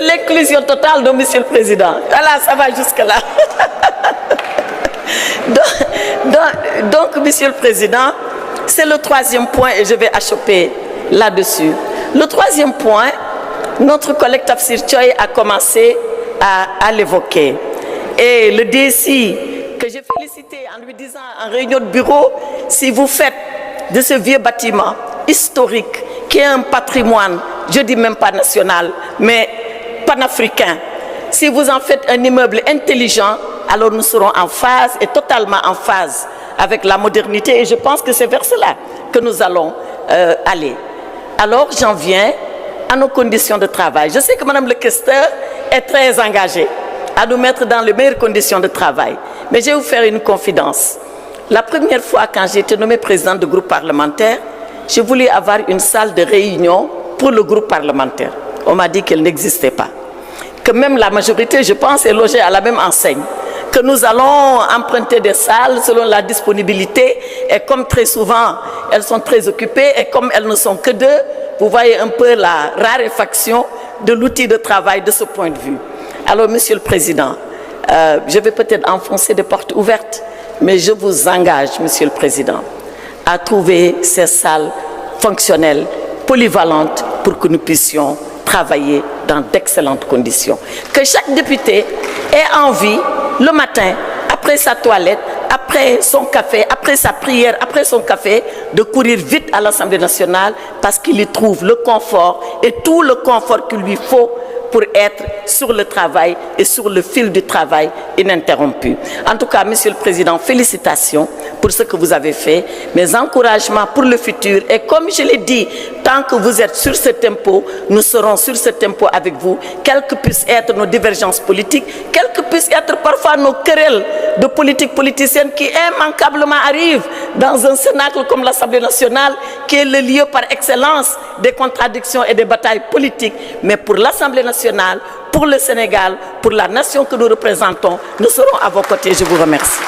l'inclusion totale de Monsieur le Président. Voilà, ça va jusque-là. Donc, Monsieur le Président, c'est le troisième point et je vais achoper là-dessus. Le troisième point, notre collègue Tafsir Choy a commencé à l'évoquer. Et le DSI, que j'ai félicité en lui disant en réunion de bureau, si vous faites de ce vieux bâtiment historique, qui est un patrimoine, je ne dis même pas national, mais panafricain, si vous en faites un immeuble intelligent, alors nous serons en phase et totalement en phase avec la modernité et je pense que c'est vers cela que nous allons aller. Alors j'en viens à nos conditions de travail. Je sais que Madame le questeur est très engagée à nous mettre dans les meilleures conditions de travail. Mais je vais vous faire une confidence. La première fois quand j'ai été nommée présidente de groupe parlementaire, je voulais avoir une salle de réunion pour le groupe parlementaire. On m'a dit qu'elle n'existait pas. Que même la majorité, je pense, est logée à la même enseigne. Que nous allons emprunter des salles selon la disponibilité et comme très souvent, elles sont très occupées et comme elles ne sont que deux, vous voyez un peu la raréfaction de l'outil de travail de ce point de vue. Alors, Monsieur le Président, je vais peut-être enfoncer des portes ouvertes, mais je vous engage, Monsieur le Président, à trouver ces salles fonctionnelles, polyvalentes, pour que nous puissions travailler dans d'excellentes conditions. Que chaque député ait envie, le matin, après sa toilette, après son café, après sa prière, après son café, de courir vite à l'Assemblée nationale parce qu'il y trouve le confort et tout le confort qu'il lui faut pour être sur le travail et sur le fil du travail ininterrompu. En tout cas, Monsieur le Président, félicitations pour ce que vous avez fait. Mes encouragements pour le futur. Et comme je l'ai dit, tant que vous êtes sur ce tempo, nous serons sur ce tempo avec vous, quelles que puissent être nos divergences politiques, quelles que puissent être parfois nos querelles de politique politicienne qui immanquablement arrivent dans un cénacle comme l'Assemblée nationale, qui est le lieu par excellence des contradictions et des batailles politiques. Mais pour l'Assemblée nationale, pour le Sénégal, pour la nation que nous représentons, nous serons à vos côtés. Je vous remercie.